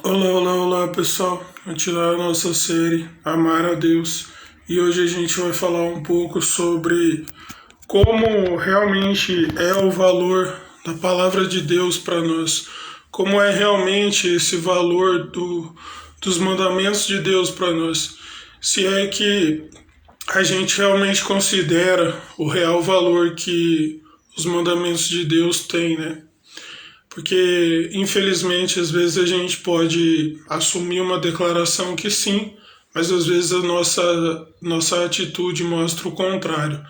Olá, olá, olá pessoal, continuar a nossa série Amar a Deus e hoje a gente vai falar um pouco sobre como realmente é o valor da palavra de Deus para nós, como é realmente esse valor dos mandamentos de Deus para nós, se é que a gente realmente considera o real valor que os mandamentos de Deus têm, né? Porque, infelizmente, às vezes a gente pode assumir uma declaração que sim, mas às vezes a nossa atitude mostra o contrário.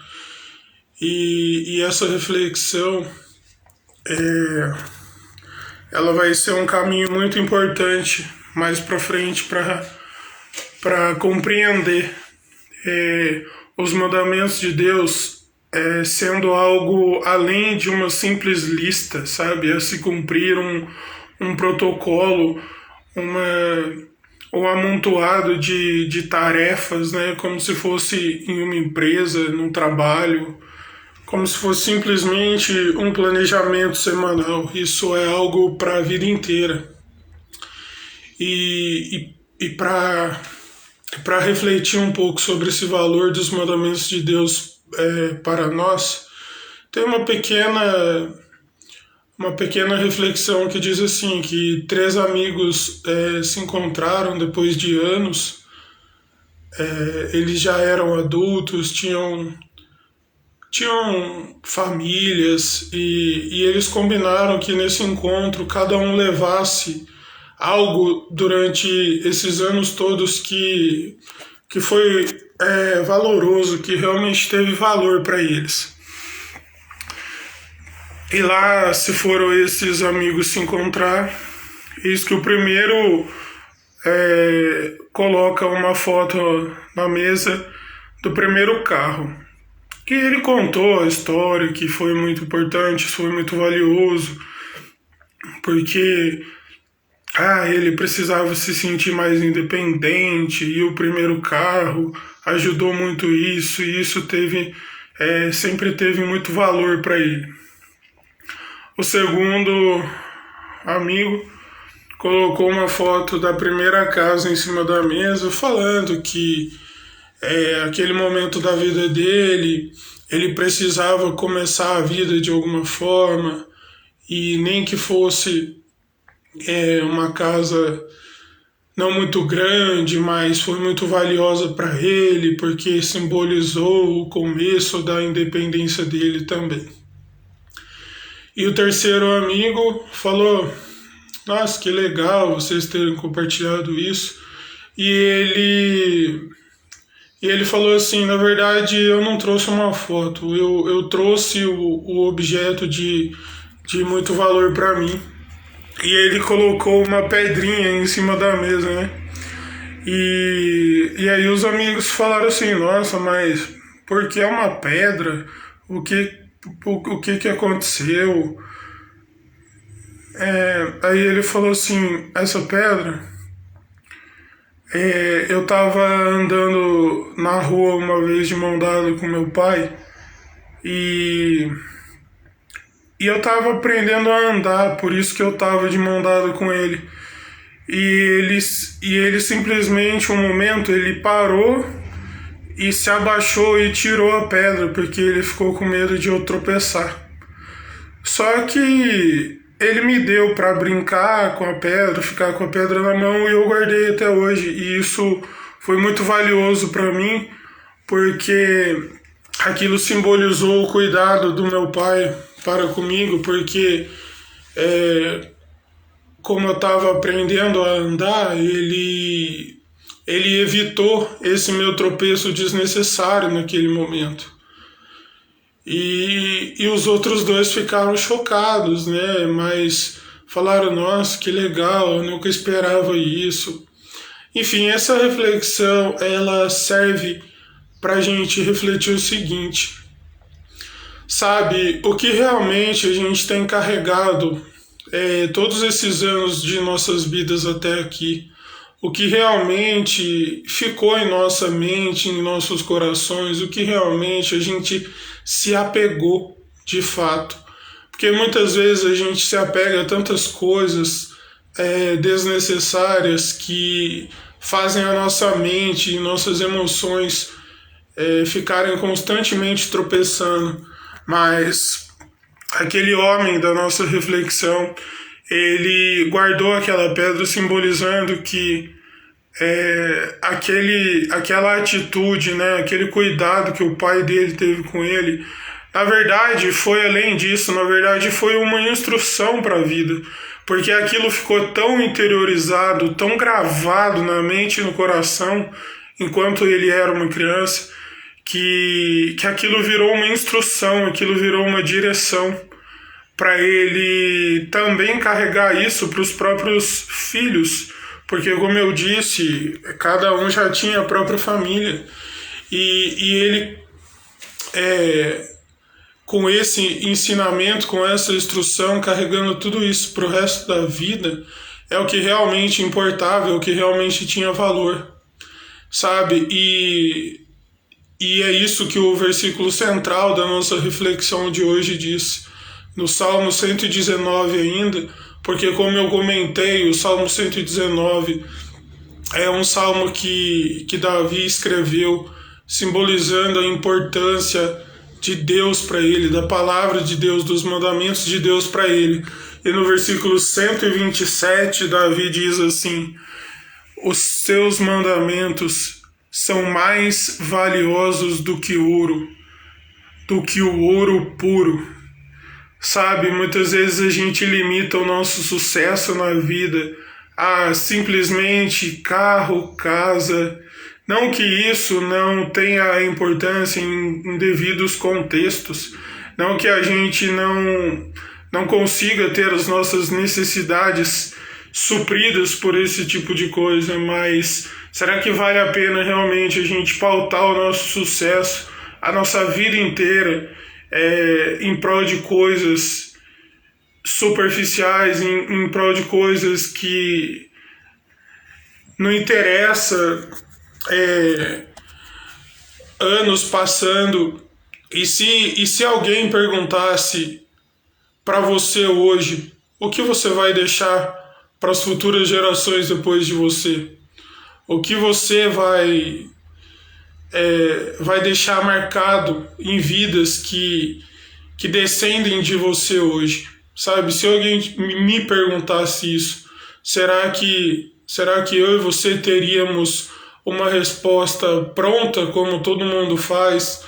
E essa reflexão, ela vai ser um caminho muito importante mais para frente para compreender os mandamentos de Deus sendo algo além de uma simples lista, sabe? A se cumprir um protocolo, um amontoado de tarefas, né? Como se fosse em uma empresa, num trabalho, como se fosse simplesmente um planejamento semanal. Isso é algo para a vida inteira. E para refletir um pouco sobre esse valor dos mandamentos de Deus para nós, tem uma pequena reflexão que diz assim, que três amigos se encontraram depois de anos, eles já eram adultos, tinham famílias e eles combinaram que nesse encontro cada um levasse algo durante esses anos todos que foi valoroso, que realmente teve valor para eles. E lá se foram esses amigos se encontrar, eis que o primeiro coloca uma foto na mesa do primeiro carro. Que ele contou a história, que foi muito importante, foi muito valioso, porque ele precisava se sentir mais independente e o primeiro carro ajudou muito isso, e isso sempre teve muito valor para ele. O segundo amigo colocou uma foto da primeira casa em cima da mesa, falando que aquele momento da vida dele, ele precisava começar a vida de alguma forma, e nem que fosse uma casa não muito grande, mas foi muito valiosa para ele, porque simbolizou o começo da independência dele também. E o terceiro amigo falou: nossa, que legal vocês terem compartilhado isso. E ele falou assim: na verdade, eu não trouxe uma foto, eu trouxe o objeto de muito valor para mim. E ele colocou uma pedrinha em cima da mesa, né? E aí os amigos falaram assim: nossa, mas por que é uma pedra? O que aconteceu? Aí ele falou assim: essa pedra, eu tava andando na rua uma vez de mão dada com meu pai e eu tava aprendendo a andar, por isso que eu tava de mão dada com ele. E ele simplesmente, um momento, ele parou e se abaixou e tirou a pedra, porque ele ficou com medo de eu tropeçar. Só que ele me deu para brincar com a pedra, ficar com a pedra na mão, e eu guardei até hoje. E isso foi muito valioso para mim, porque aquilo simbolizou o cuidado do meu pai para comigo, porque como eu estava aprendendo a andar, ele evitou esse meu tropeço desnecessário naquele momento. E os outros dois ficaram chocados, né? Mas falaram: nossa, que legal, eu nunca esperava isso. Enfim, essa reflexão, ela serve para a gente refletir o seguinte: sabe, o que realmente a gente tem carregado todos esses anos de nossas vidas até aqui, o que realmente ficou em nossa mente, em nossos corações, o que realmente a gente se apegou de fato. Porque muitas vezes a gente se apega a tantas coisas, desnecessárias que fazem a nossa mente e nossas emoções ficarem constantemente tropeçando. Mas aquele homem da nossa reflexão, ele guardou aquela pedra simbolizando que aquela atitude, né, aquele cuidado que o pai dele teve com ele, na verdade foi além disso, na verdade foi uma instrução para a vida, porque aquilo ficou tão interiorizado, tão gravado na mente e no coração, enquanto ele era uma criança, que aquilo virou uma instrução, aquilo virou uma direção para ele também carregar isso para os próprios filhos, porque, como eu disse, cada um já tinha a própria família, e ele, com esse ensinamento, com essa instrução, carregando tudo isso para o resto da vida, é o que realmente importava, é o que realmente tinha valor, sabe? E é isso que o versículo central da nossa reflexão de hoje diz. No Salmo 119 ainda, porque como eu comentei, o Salmo 119 é um salmo que Davi escreveu simbolizando a importância de Deus para ele, da palavra de Deus, dos mandamentos de Deus para ele. E no versículo 127, Davi diz assim: os seus mandamentos são mais valiosos do que o ouro puro. Sabe, muitas vezes a gente limita o nosso sucesso na vida a simplesmente carro, casa. Não que isso não tenha importância em devidos contextos, não que a gente não consiga ter as nossas necessidades supridas por esse tipo de coisa, mas será que vale a pena realmente a gente pautar o nosso sucesso, a nossa vida inteira, em prol de coisas superficiais, em prol de coisas que não interessa, anos passando, e se alguém perguntasse para você hoje o que você vai deixar para as futuras gerações depois de você, o que você vai deixar marcado em vidas que descendem de você hoje, sabe? Se alguém me perguntasse isso, será que eu e você teríamos uma resposta pronta, como todo mundo faz?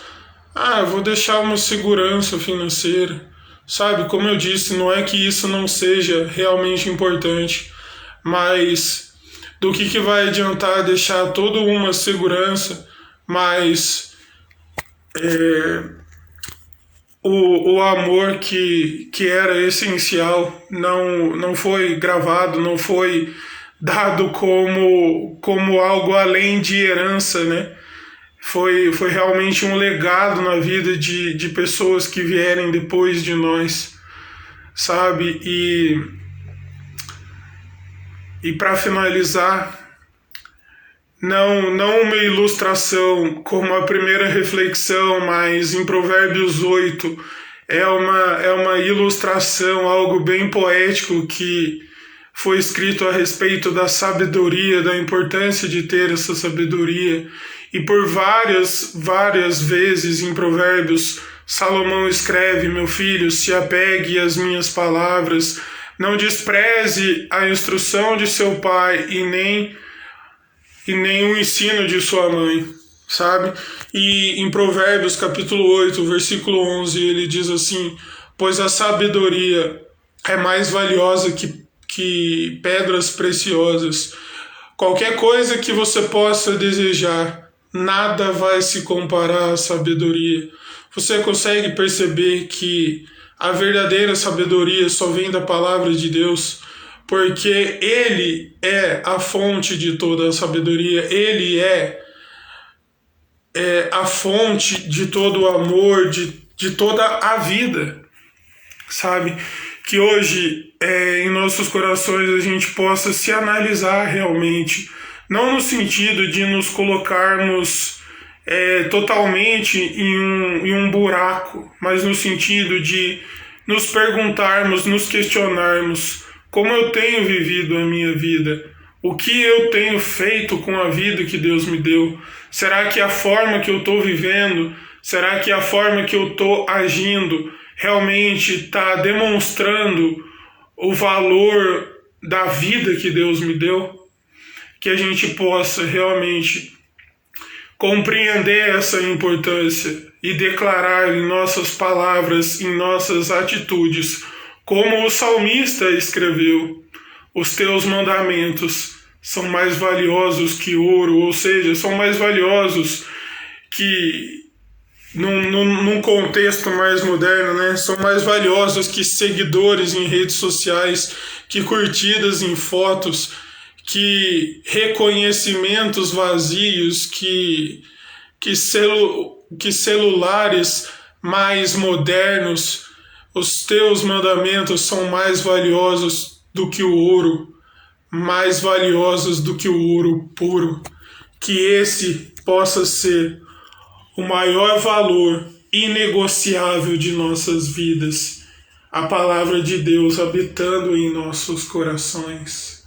Eu vou deixar uma segurança financeira, sabe? Como eu disse, não é que isso não seja realmente importante, mas do que vai adiantar deixar toda uma segurança, mas o amor que era essencial não foi gravado, não foi dado como algo além de herança, né? Foi realmente um legado na vida de pessoas que vierem depois de nós, sabe? E para finalizar, não uma ilustração como a primeira reflexão, mas em Provérbios 8 é uma ilustração, algo bem poético que foi escrito a respeito da sabedoria, da importância de ter essa sabedoria. E por várias vezes em Provérbios, Salomão escreve: meu filho, se apegue às minhas palavras, não despreze a instrução de seu pai e nem o ensino de sua mãe, sabe? E em Provérbios capítulo 8, versículo 11, ele diz assim: pois a sabedoria é mais valiosa que pedras preciosas. Qualquer coisa que você possa desejar, nada vai se comparar à sabedoria. Você consegue perceber que a verdadeira sabedoria só vem da palavra de Deus, porque Ele é a fonte de toda a sabedoria, Ele é a fonte de todo o amor, de toda a vida, sabe? Que hoje em nossos corações a gente possa se analisar realmente, não no sentido de nos colocarmos totalmente em um buraco, mas no sentido de nos perguntarmos, nos questionarmos como eu tenho vivido a minha vida, o que eu tenho feito com a vida que Deus me deu. Será que a forma que eu estou vivendo, será que a forma que eu estou agindo realmente está demonstrando o valor da vida que Deus me deu? Que a gente possa realmente compreender essa importância e declarar em nossas palavras, em nossas atitudes, como o salmista escreveu: os teus mandamentos são mais valiosos que ouro, ou seja, são mais valiosos que, num contexto mais moderno, né, são mais valiosos que seguidores em redes sociais, que curtidas em fotos, que reconhecimentos vazios, que celulares mais modernos. Os teus mandamentos são mais valiosos do que o ouro, mais valiosos do que o ouro puro. Que esse possa ser o maior valor inegociável de nossas vidas, a palavra de Deus habitando em nossos corações.